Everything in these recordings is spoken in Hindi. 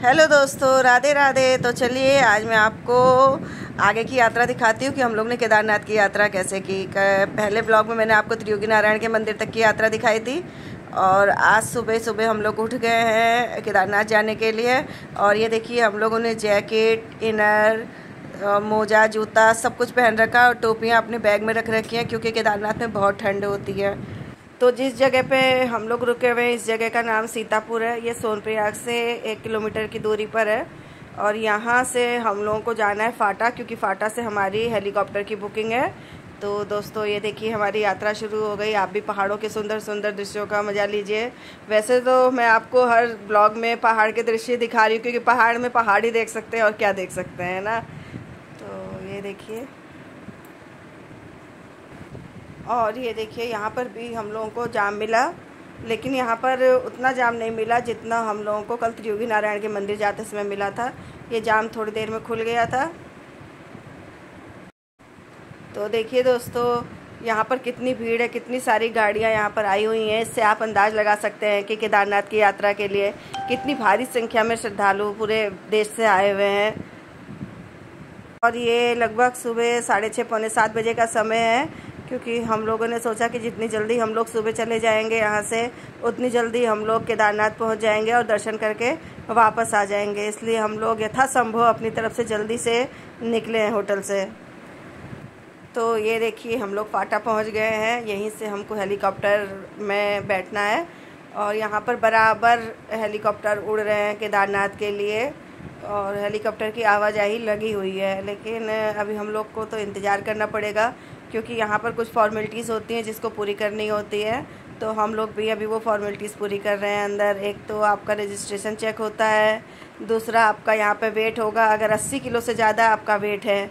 हेलो दोस्तों, राधे राधे। तो चलिए आज मैं आपको आगे की यात्रा दिखाती हूँ कि हम लोग ने केदारनाथ की यात्रा कैसे की। पहले ब्लॉग में मैंने आपको त्रियोगी नारायण के मंदिर तक की यात्रा दिखाई थी और आज सुबह सुबह हम लोग उठ गए हैं केदारनाथ जाने के लिए। और ये देखिए हम लोगों ने जैकेट, इनर, मोजा, जूता सब कुछ पहन रखा और टोपियाँ अपने बैग में रख रखी हैं क्योंकि केदारनाथ में बहुत ठंड होती है। तो जिस जगह पे हम लोग रुके हुए हैं इस जगह का नाम सीतापुर है। ये सोनप्रयाग से 1 किलोमीटर की दूरी पर है और यहाँ से हम लोगों को जाना है फाटा, क्योंकि फाटा से हमारी हेलीकॉप्टर की बुकिंग है। तो दोस्तों ये देखिए हमारी यात्रा शुरू हो गई। आप भी पहाड़ों के सुंदर सुंदर दृश्यों का मज़ा लीजिए। वैसे तो मैं आपको हर ब्लॉग में पहाड़ के दृश्य दिखा रही हूँ क्योंकि पहाड़ में पहाड़ ही देख सकते हैं और क्या देख सकते हैं ना। तो ये देखिए, और ये देखिए यहाँ पर भी हम लोगों को जाम मिला, लेकिन यहाँ पर उतना जाम नहीं मिला जितना हम लोगों को कल त्रियोगी नारायण के मंदिर जाते समय मिला था। ये जाम थोड़ी देर में खुल गया था। तो देखिए दोस्तों यहाँ पर कितनी भीड़ है, कितनी सारी गाड़ियाँ यहाँ पर आई हुई हैं। इससे आप अंदाज़ लगा सकते हैं कि केदारनाथ की यात्रा के लिए कितनी भारी संख्या में श्रद्धालु पूरे देश से आए हुए हैं। और ये लगभग सुबह 6:30 पौने 7 बजे का समय है, क्योंकि हम लोगों ने सोचा कि जितनी जल्दी हम लोग सुबह चले जाएंगे यहाँ से उतनी जल्दी हम लोग केदारनाथ पहुँच जाएंगे और दर्शन करके वापस आ जाएंगे। इसलिए हम लोग यथासंभव अपनी तरफ से जल्दी से निकले हैं होटल से। तो ये देखिए हम लोग फाटा पहुँच गए हैं। यहीं से हमको हेलीकॉप्टर में बैठना है और यहाँ पर बराबर हेलीकॉप्टर उड़ रहे हैं केदारनाथ के लिए और हेलीकॉप्टर की आवाजाही लगी हुई है। लेकिन अभी हम लोग को तो इंतज़ार करना पड़ेगा क्योंकि यहाँ पर कुछ फॉर्मेलिटीज़ होती हैं जिसको पूरी करनी होती है। तो हम लोग भी अभी वो फॉर्मेलिटीज़ पूरी कर रहे हैं अंदर। एक तो आपका रजिस्ट्रेशन चेक होता है, दूसरा आपका यहाँ पे वेट होगा। अगर 80 किलो से ज़्यादा आपका वेट है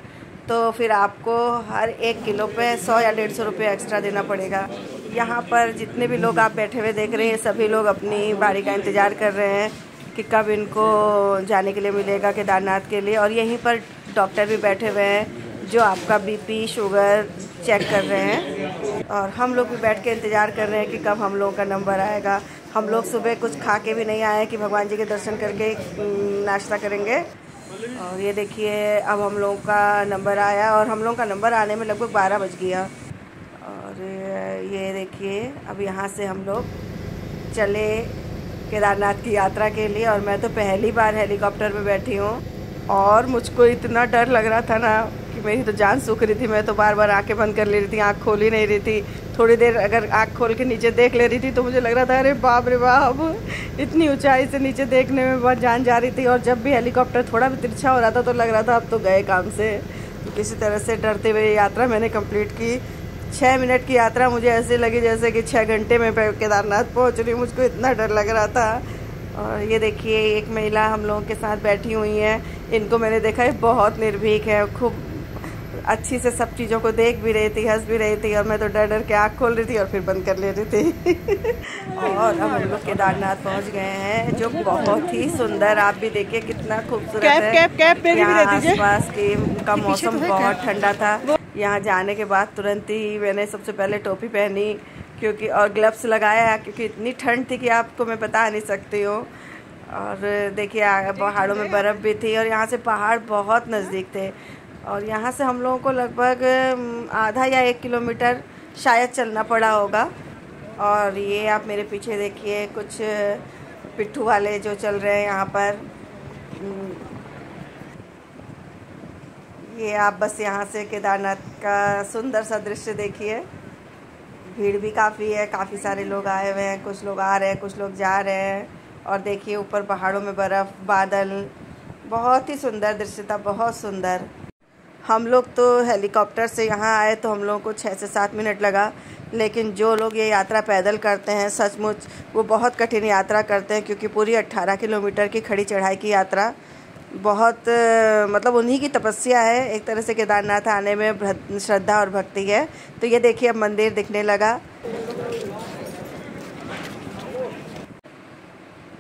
तो फिर आपको हर 1 किलो पे 100 या 150 रुपये एक्स्ट्रा देना पड़ेगा। यहाँ पर जितने भी लोग आप बैठे हुए देख रहे हैं सभी लोग अपनी बारी का इंतज़ार कर रहे हैं कि कब इनको जाने के लिए मिलेगा केदारनाथ के लिए। और यहीं पर डॉक्टर भी बैठे हुए हैं जो आपका बीपी, शुगर चेक कर रहे हैं। और हम लोग भी बैठ के इंतज़ार कर रहे हैं कि कब हम लोगों का नंबर आएगा। हम लोग सुबह कुछ खा के भी नहीं आए कि भगवान जी के दर्शन करके नाश्ता करेंगे। और ये देखिए अब हम लोगों का नंबर आया और हम लोगों का नंबर आने में लगभग 12 बज गया। और ये देखिए अब यहाँ से हम लोग चले केदारनाथ की यात्रा के लिए। और मैं तो पहली बार हेलीकॉप्टर में बैठी हूँ और मुझको इतना डर लग रहा था ना कि मेरी तो जान सूख रही थी। मैं तो बार बार आंखें बंद कर ले रही थी, आँख खोल ही नहीं रही थी। थोड़ी देर अगर आँख खोल के नीचे देख ले रही थी तो मुझे लग रहा था अरे बाप रे बाप, इतनी ऊंचाई से नीचे देखने में बहुत जान जा रही थी। और जब भी हेलीकॉप्टर थोड़ा भी तिरछा हो रहा था तो लग रहा था अब तो गए काम से। तो किसी तरह से डरते हुए यात्रा मैंने कंप्लीट की। 6 मिनट की यात्रा मुझे ऐसे लगी जैसे कि 6 घंटे में केदारनाथ पहुँच रही। मुझको इतना डर लग रहा था। और ये देखिए एक महिला हम लोगों के साथ बैठी हुई हैं। इनको मैंने देखा है बहुत निर्भीक है, खूब अच्छी से सब चीज़ों को देख भी रही थी, हंस भी रही थी। और मैं तो डर डर के आँख खोल रही थी और फिर बंद कर ले रही थी। और अब हम लोग केदारनाथ पहुंच गए हैं जो बहुत ही सुंदर, आप भी देखिए कितना खूबसूरत है। यहाँ आसपास का मौसम बहुत ठंडा था। यहाँ जाने के बाद तुरंत ही मैंने सबसे पहले टोपी पहनी क्योंकि और ग्लव्स लगाया क्योंकि इतनी ठंड थी कि आपको मैं बता नहीं सकती हूँ। और देखिए पहाड़ों में बर्फ़ भी थी और यहाँ से पहाड़ बहुत नज़दीक थे। और यहाँ से हम लोगों को लगभग आधा या 1 किलोमीटर शायद चलना पड़ा होगा। और ये आप मेरे पीछे देखिए कुछ पिट्ठू वाले जो चल रहे हैं यहाँ पर। ये आप बस यहाँ से केदारनाथ का सुंदर सा दृश्य देखिए। भीड़ भी काफ़ी है, काफ़ी सारे लोग आए हुए हैं, कुछ लोग आ रहे हैं, कुछ लोग जा रहे हैं। और देखिए ऊपर पहाड़ों में बर्फ़, बादल, बहुत ही सुंदर दृश्य था, बहुत सुंदर। हम लोग तो हेलीकॉप्टर से यहाँ आए तो हम लोगों को 6 से 7 मिनट लगा, लेकिन जो लोग ये यात्रा पैदल करते हैं सचमुच वो बहुत कठिन यात्रा करते हैं क्योंकि पूरी 18 किलोमीटर की खड़ी चढ़ाई की यात्रा बहुत मतलब उन्हीं की तपस्या है एक तरह से केदारनाथ आने में श्रद्धा और भक्ति है। तो ये देखिए अब मंदिर दिखने लगा।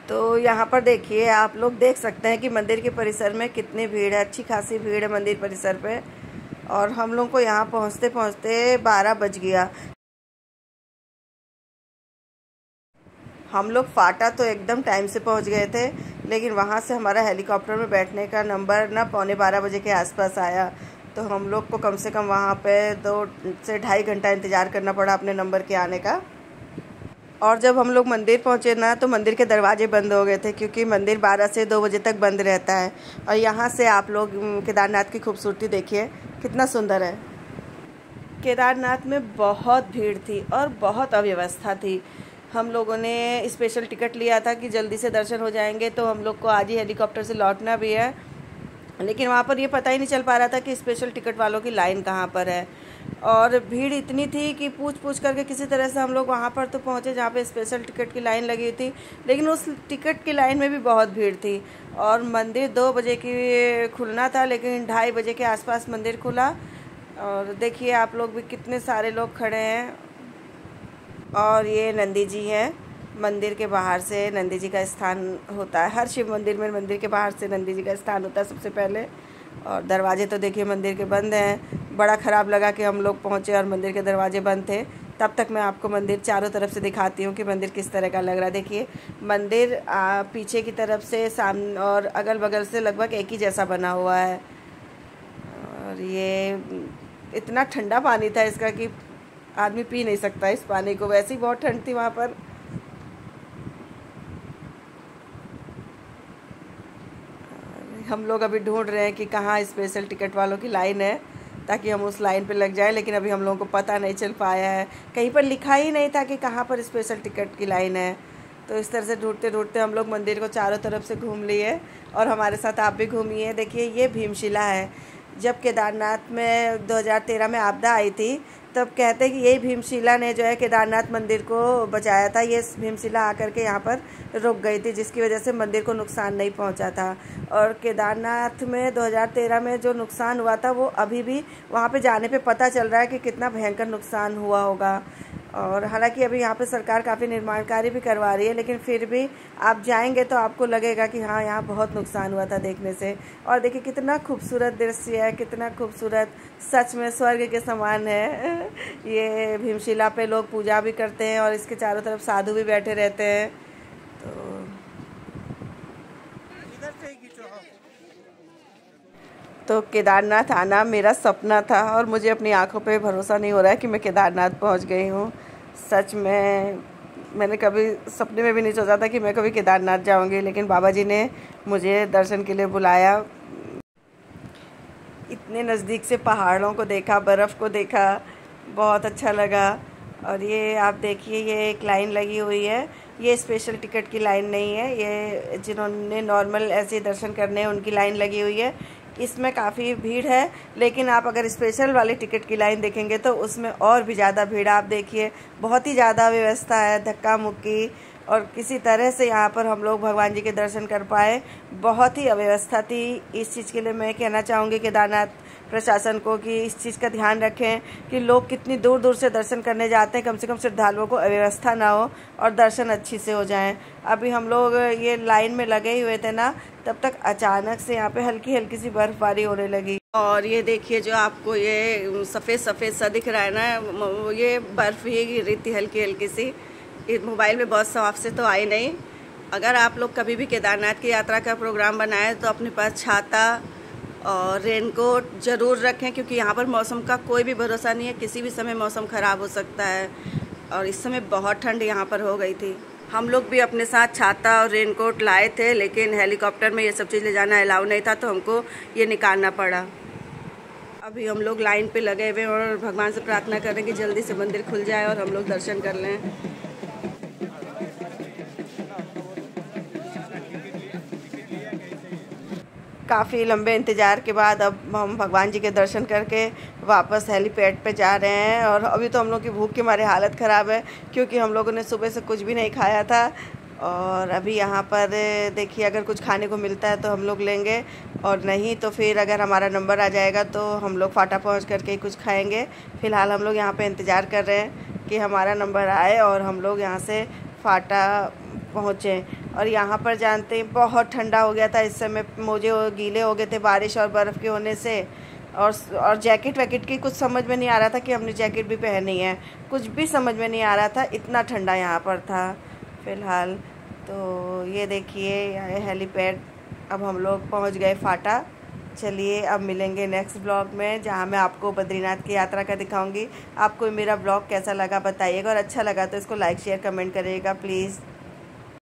तो यहाँ पर देखिए आप लोग देख सकते हैं कि मंदिर के परिसर में कितनी भीड़ है, अच्छी खासी भीड़ है मंदिर परिसर पे। और हम लोग को यहाँ पहुँचते पहुँचते 12 बज गया। हम लोग फाटा तो एकदम टाइम से पहुँच गए थे, लेकिन वहाँ से हमारा हेलीकॉप्टर में बैठने का नंबर ना 11:45 बजे के आसपास आया, तो हम लोग को कम से कम वहाँ पे 2 से ढाई घंटा इंतज़ार करना पड़ा अपने नंबर के आने का। और जब हम लोग मंदिर पहुँचे ना, तो मंदिर के दरवाजे बंद हो गए थे, क्योंकि मंदिर 12 से 2 बजे तक बंद रहता है। और यहाँ से आप लोग केदारनाथ की खूबसूरती देखिए, कितना सुंदर है। केदारनाथ में बहुत भीड़ थी और बहुत अव्यवस्था थी। हम लोगों ने स्पेशल टिकट लिया था कि जल्दी से दर्शन हो जाएंगे, तो हम लोग को आज ही हेलीकॉप्टर से लौटना भी है, लेकिन वहाँ पर ये पता ही नहीं चल पा रहा था कि स्पेशल टिकट वालों की लाइन कहाँ पर है। और भीड़ इतनी थी कि पूछ करके किसी तरह से हम लोग वहाँ पर तो पहुँचे जहाँ पे स्पेशल टिकट की लाइन लगी हुई थी, लेकिन उस टिकट की लाइन में भी बहुत भीड़ थी। और मंदिर 2 बजे की खुलना था, लेकिन 2:30 बजे के आसपास मंदिर खुला। और देखिए आप लोग भी कितने सारे लोग खड़े हैं। और ये नंदी जी हैं, मंदिर के बाहर से नंदी जी का स्थान होता है। हर शिव मंदिर में मंदिर के बाहर से नंदी जी का स्थान होता है सबसे पहले। और दरवाजे तो देखिए मंदिर के बंद हैं। बड़ा ख़राब लगा कि हम लोग पहुँचे और मंदिर के दरवाजे बंद थे। तब तक मैं आपको मंदिर चारों तरफ से दिखाती हूँ कि मंदिर किस तरह का लग रहा है। देखिए मंदिर पीछे की तरफ से सामने और अगल बगल से लगभग एक ही जैसा बना हुआ है। और ये इतना ठंडा पानी था इसका कि आदमी पी नहीं सकता इस पानी को, वैसे ही बहुत ठंड थी वहाँ पर। हम लोग अभी ढूंढ रहे हैं कि कहाँ स्पेशल टिकट वालों की लाइन है, ताकि हम उस लाइन पे लग जाएं, लेकिन अभी हम लोगों को पता नहीं चल पाया है। कहीं पर लिखा ही नहीं था कि कहाँ पर स्पेशल टिकट की लाइन है। तो इस तरह से ढूंढते हम लोग मंदिर को चारों तरफ से घूम लिए, और हमारे साथ आप भी घूमिए। देखिए ये भीमशिला है। जब केदारनाथ में 2013 में आपदा आई थी, तब कहते हैं कि यही भीमशिला ने जो है केदारनाथ मंदिर को बचाया था। ये भीमशिला आकर के यहाँ पर रुक गई थी, जिसकी वजह से मंदिर को नुकसान नहीं पहुँचा था। और केदारनाथ में 2013 में जो नुकसान हुआ था, वो अभी भी वहाँ पे जाने पे पता चल रहा है कि कितना भयंकर नुकसान हुआ होगा। और हालांकि अभी यहाँ पे सरकार काफ़ी निर्माण कार्य भी करवा रही है, लेकिन फिर भी आप जाएंगे तो आपको लगेगा कि हाँ, यहाँ बहुत नुकसान हुआ था देखने से। और देखिए कितना खूबसूरत दृश्य है, कितना खूबसूरत, सच में स्वर्ग के समान है। ये भीमशिला पे लोग पूजा भी करते हैं और इसके चारों तरफ साधु भी बैठे रहते हैं। तो केदारनाथ आना मेरा सपना था, और मुझे अपनी आंखों पे भरोसा नहीं हो रहा है कि मैं केदारनाथ पहुंच गई हूँ। सच में मैंने कभी सपने में भी नहीं सोचा था कि मैं कभी केदारनाथ जाऊंगी, लेकिन बाबा जी ने मुझे दर्शन के लिए बुलाया। इतने नज़दीक से पहाड़ों को देखा, बर्फ़ को देखा, बहुत अच्छा लगा। और ये आप देखिए, ये एक लाइन लगी हुई है। ये स्पेशल टिकट की लाइन नहीं है, ये जिन्होंने नॉर्मल ऐसे दर्शन करने हैं उनकी लाइन लगी हुई है। इसमें काफ़ी भीड़ है, लेकिन आप अगर स्पेशल वाली टिकट की लाइन देखेंगे तो उसमें और भी ज़्यादा भीड़। आप देखिए बहुत ही ज़्यादा व्यवस्था है, धक्का मुक्की, और किसी तरह से यहाँ पर हम लोग भगवान जी के दर्शन कर पाए। बहुत ही अव्यवस्था थी। इस चीज़ के लिए मैं कहना चाहूँगी केदारनाथ प्रशासन को कि इस चीज़ का ध्यान रखें कि लोग कितनी दूर दूर से दर्शन करने जाते हैं, कम से कम श्रद्धालुओं को अव्यवस्था ना हो और दर्शन अच्छी से हो जाएं। अभी हम लोग ये लाइन में लगे हुए थे ना, तब तक अचानक से यहाँ पे हल्की हल्की सी बर्फ़बारी होने लगी। और ये देखिए जो आपको ये सफ़ेद सफ़ेद सा दिख रहा है ना, ये बर्फ़ ही गिर रही थी हल्की हल्की सी। मोबाइल में बहुत साफ से तो आई नहीं। अगर आप लोग कभी भी केदारनाथ की यात्रा का प्रोग्राम बनाएं तो अपने पास छाता और रेनकोट ज़रूर रखें, क्योंकि यहाँ पर मौसम का कोई भी भरोसा नहीं है, किसी भी समय मौसम ख़राब हो सकता है। और इस समय बहुत ठंड यहाँ पर हो गई थी। हम लोग भी अपने साथ छाता और रेनकोट लाए थे, लेकिन हेलीकॉप्टर में ये सब चीज़ ले जाना अलाउ नहीं था, तो हमको ये निकालना पड़ा। अभी हम लोग लाइन पे लगे हुए और भगवान से प्रार्थना कर रहे हैं कि जल्दी से मंदिर खुल जाए और हम लोग दर्शन कर लें। काफ़ी लंबे इंतज़ार के बाद अब हम भगवान जी के दर्शन करके वापस हेलीपैड पे जा रहे हैं। और अभी तो हम लोग की भूख के मारे हालत ख़राब है, क्योंकि हम लोगों ने सुबह से कुछ भी नहीं खाया था। और अभी यहाँ पर देखिए, अगर कुछ खाने को मिलता है तो हम लोग लेंगे, और नहीं तो फिर अगर हमारा नंबर आ जाएगा तो हम लोग फाटा पहुँच करके कुछ खाएँगे। फ़िलहाल हम लोग यहाँ पर इंतज़ार कर रहे हैं कि हमारा नंबर आए और हम लोग यहाँ से फाटा पहुँचे। और यहाँ पर जानते हैं बहुत ठंडा हो गया था इस समय, मोजे गीले हो गए थे बारिश और बर्फ़ के होने से। और जैकेट वैकेट की कुछ समझ में नहीं आ रहा था कि हमने जैकेट भी पहनी है, कुछ भी समझ में नहीं आ रहा था, इतना ठंडा यहाँ पर था फ़िलहाल। तो ये देखिए हेलीपैड। अब हम लोग पहुंच गए फाटा। चलिए अब मिलेंगे नेक्स्ट ब्लॉग में, जहां मैं आपको बद्रीनाथ की यात्रा का दिखाऊंगी। आपको मेरा ब्लॉग कैसा लगा बताइएगा, और अच्छा लगा तो इसको लाइक शेयर कमेंट करिएगा प्लीज़।